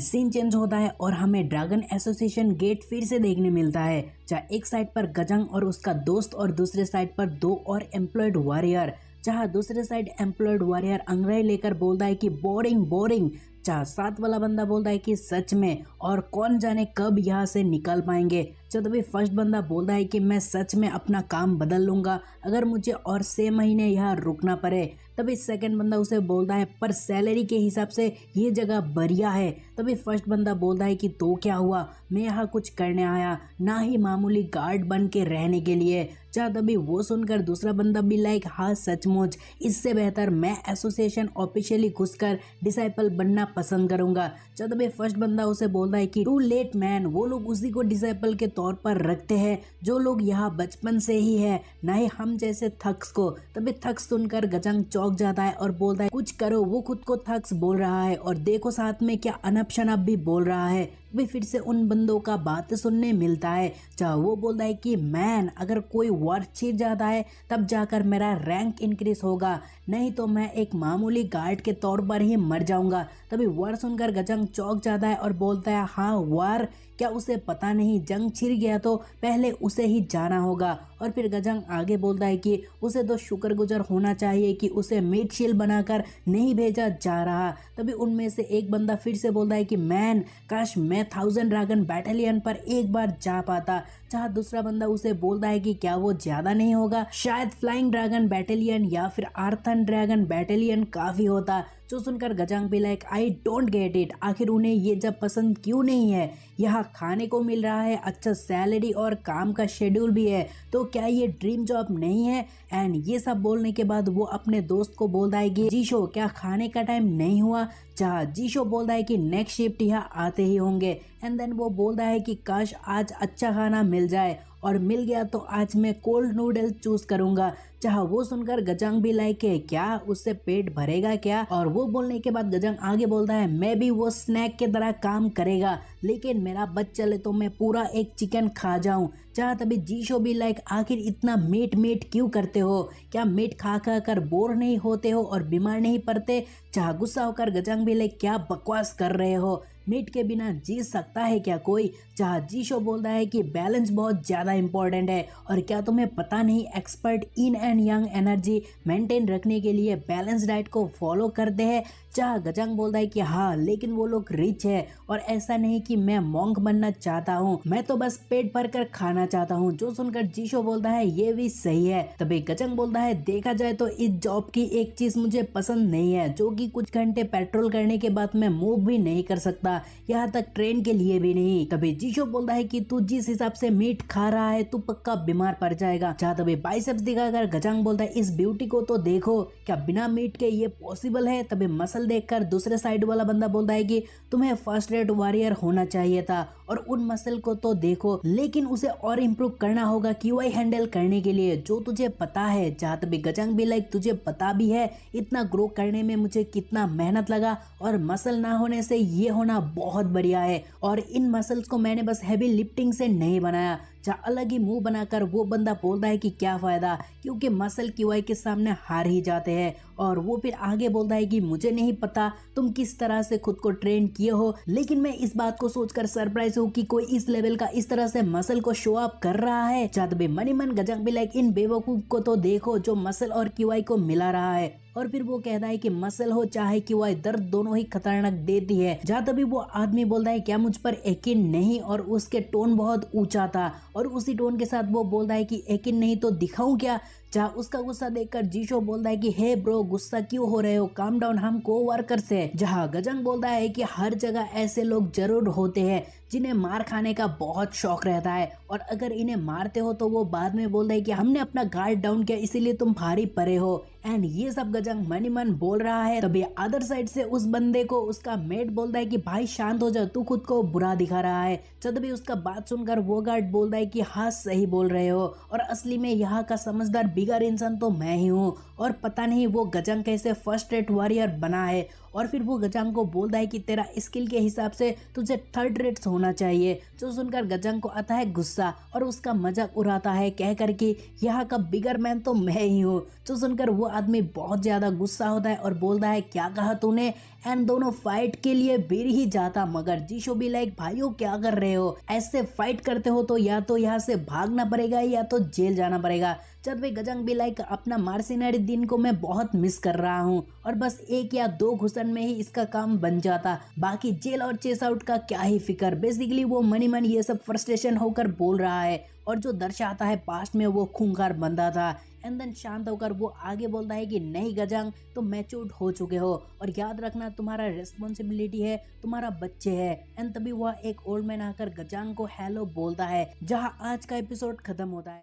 A: scene change होता है और हमें ड्रैगन एसोसिएशन गेट फिर से देखने मिलता है, जहाँ एक साइड पर गजांग और उसका दोस्त और दूसरे साइड पर दो और एम्प्लॉयड वॉरियर। जहाँ दूसरे साइड एम्प्लॉयड वॉरियर अंग्रेजी लेकर बोलता है कि बोरिंग बोरिंग। जहाँ साथ वाला बंदा बोलता है कि सच में, और कौन जाने कब यहाँ से निकल पाएंगे। जब तभी फर्स्ट बंदा बोलता है कि मैं सच में अपना काम बदल लूँगा अगर मुझे और 6 महीने यहाँ रुकना पड़े। तभी सेकंड बंदा उसे बोलता है पर सैलरी के हिसाब से ये जगह बढ़िया है। तभी फर्स्ट बंदा बोलता है कि तो क्या हुआ, मैं यहाँ कुछ करने आया, ना ही मामूली गार्ड बन के रहने के लिए। जहाँ तभी वो सुनकर दूसरा बंदा भी लाइक हाँ सचमुच, इससे बेहतर मैं एसोसिएशन ऑफिशियली घुसकर डिसाइपल बनना पसंद करूंगा। जब तभी फर्स्ट बंदा उसे बोलता है कि टू लेट मैन, वो लोग उसी को डिसाइपल के तौर पर रखते हैं जो लोग यहाँ बचपन से ही है, ना ही हम जैसे थक्स को। तभी थक्स सुनकर गजांग चौंक जाता है और बोलता है कुछ करो। वो खुद को थक्स बोल रहा है और देखो साथ में क्या अनप शनप भी बोल रहा है। भी फिर से उन बंदों का बात सुनने मिलता है, जहाँ वो बोलता है कि मैन अगर कोई वर्ड छिड़ जाता है तब जाकर मेरा रैंक इंक्रीज होगा, नहीं तो मैं एक मामूली गार्ड के तौर पर ही मर जाऊंगा। तभी वर्ड सुनकर गजांग चौंक जाता है और बोलता है हाँ वार, क्या उसे पता नहीं जंग छिड़ गया तो पहले उसे ही जाना होगा। और फिर गजांग आगे बोलता है कि उसे तो शुक्रगुजार होना चाहिए कि उसे मीट शील्ड बनाकर नहीं भेजा जा रहा। तभी उनमें से एक बंदा फिर से बोलता है कि मैन काश मैं 1000 ड्रैगन बैटालियन पर एक बार जा पाता। जहाँ दूसरा बंदा उसे बोलता है कि क्या वो ज्यादा नहीं होगा, शायद फ्लाइंग ड्रैगन बैटालियन या फिर आर्थन ड्रैगन बैटालियन काफी होता। जो सुनकर गजांग भी like I don't get it, आखिर उन्हें ये जब पसंद क्यों नहीं है। यहाँ खाने को मिल रहा है, अच्छा सैलरी और काम का शेड्यूल भी है, तो क्या ये ड्रीम जॉब नहीं है। एंड ये सब बोलने के बाद वो अपने दोस्त को बोलता है कि जीशो क्या खाने का टाइम नहीं हुआ। जहाँ जीशो बोलता है कि नेक्स्ट शिफ्ट यहाँ आते ही होंगे। एंड देन वो बोलता है कि काश आज अच्छा खाना मिल जाए, और मिल गया तो आज मैं कोल्ड नूडल चूज करूंगा। जहाँ वो सुनकर गजांग भी लाइक है क्या उससे पेट भरेगा क्या। और वो बोलने के बाद गजांग आगे बोलता है मैं भी वो स्नैक के तरह काम करेगा, लेकिन मेरा बच चले तो मैं पूरा एक चिकन खा जाऊं। जहाँ तभी जीशो भी लाइक आखिर इतना मीट मीट क्यों करते हो, क्या मीट खा खा कर बोर नहीं होते हो और बीमार नहीं पड़ते। जहाँ गुस्सा होकर गजांग भी लाइक क्या बकवास कर रहे हो, मीट के बिना जी सकता है क्या कोई। जहाँ जीशो बोलता है कि बैलेंस बहुत ज़्यादा इंपॉर्टेंट है, और क्या तुम्हें पता नहीं expert in and young energy maintain रखने के लिए बैलेंस डाइट को फॉलो करते हैं। जहाँ गजांग बोलता है कि हाँ लेकिन वो लोग रिच है, और ऐसा नहीं कि मैं मॉन्क बनना चाहता हूँ, मैं तो बस पेट भर कर खाना चाहता हूँ। जो सुनकर जीशो बोलता है ये भी सही है। तभी गजांग बोलता है देखा जाए तो इस जॉब की एक चीज मुझे पसंद नहीं है, जो कि कुछ घंटे पेट्रोल करने के बाद मैं मूव भी नहीं कर सकता, यहाँ तक ट्रेन के लिए भी नहीं। तभी जीशो बोलता है कि तू जिस हिसाब से मीट खा रहा है तू पक्का बीमार पड़ जाएगा। जहाँ तभी बाइसेप्स दिखाकर गजांग बोलता है इस ब्यूटी को तो देखो, क्या बिना मीट के ये पॉसिबल है। तभी मसल देखकर दूसरे साइड वाला बंदा बोलता है कि तुम्हें फर्स्ट रेट वॉरियर होना चाहिए था, और उन मसल को तो देखो, लेकिन उसे और इम्प्रूव करना होगा क्यूआई हैंडल करने के लिए, जो तुझे पता है। जहाँ तभी गजांग भी लाइक तुझे पता भी है इतना ग्रो करने में मुझे कितना मेहनत लगा, और मसल ना होने से ये होना बहुत बढ़िया है, और इन मसल्स को मैंने बस हैवी लिफ्टिंग से नहीं बनाया। जहाँ अलग ही मुंह बनाकर वो बंदा बोलता है कि क्या फायदा, क्योंकि मसल क्यूआई के सामने हार ही जाते हैं। और वो फिर आगे बोलता है कि मुझे नहीं पता तुम किस तरह से खुद को ट्रेन किए हो, लेकिन मैं इस बात को सोचकर सरप्राइज हूँ कि कोई इस लेवल का इस तरह से मसल को शो अप कर रहा है। जब भी मनी मन गजांग भी लाइक इन बेवकूफ को तो देखो जो मसल और क्यूआई को मिला रहा है। और फिर वो कहता है कि मसल हो चाहे क्यूआई दर्द दोनों ही खतरनाक देती है। जहाँ तभी वो आदमी बोलता है क्या मुझ पर यकीन नहीं, और उसके टोन बहुत ऊंचा था, और उसी टोन के साथ वो बोलता है कि यकीन नहीं तो दिखाऊं क्या। जहाँ उसका गुस्सा देखकर जीशो बोलता है कि हे ब्रो, गुस्सा क्यों हो रहे हो, काम डाउन, हम कोवर्कर्स हैं। जहाँ गजंग बोलता है कि हर जगह ऐसे लोग जरूर होते हैं जिन्हें मार खाने का बहुत शौक रहता है, और अगर इन्हें मारते हो तो वो बाद में बोलता है कि हमने अपना गार्ड डाउन किया इसीलिए तुम भारी पड़े हो। एंड ये सब गजंग मनी मन बोल रहा है, तभी अदर साइड से उस बंदे को उसका मेट बोलता है कि भाई शांत हो जा, तू खुद को बुरा दिखा रहा है। तभी उसका बात सुनकर वो गार्ड बोलता है कि हाँ सही बोल रहे हो, और असली में यहाँ का समझदार बिगर इंसान तो मैं ही हूँ, और पता नहीं वो गजंग कैसे फर्स्ट रेट वॉरियर बना है। और फिर वो गजंग को बोलता है कि तेरा स्किल के हिसाब से तुझे थर्ड रेट होना चाहिए। जो सुनकर गजंग को आता है गुस्सा और उसका मजाक उड़ाता है कह कर कि यहाँ का बिगर मैन तो मैं ही हूँ। जो सुनकर वो आदमी बहुत ज्यादा गुस्सा होता है और बोलता है क्या कहा तूने, एंड दोनों फाइट के लिए बेर ही जाता। मगर जीशो भी लाइक भाइयों क्या कर रहे हो, ऐसे फाइट करते हो तो या तो यहाँ से भागना पड़ेगा या तो जेल जाना पड़ेगा। जब भी गजंग भी लाइक अपना मार्सिनरी दिन को मैं बहुत मिस कर रहा हूँ, और बस 1 या 2 घुसन में ही इसका काम बन जाता, बाकी जेल और चेस आउट का क्या ही फिक्र। बेसिकली वो मनी मन ये सब फ्रस्ट्रेशन होकर बोल रहा है, और जो दर्शाता है पास्ट में वो खूंखार बंदा था। एंड देन शांत होकर वो आगे बोलता है कि नहीं गजंग, तुम मैच्योर्ड हो चुके हो, और याद रखना तुम्हारा रिस्पॉन्सिबिलिटी है, तुम्हारा बच्चे है। एंड तभी वह एक ओल्ड मैन आकर गजंग को हेलो बोलता है। जहां आज का एपिसोड खत्म होता है।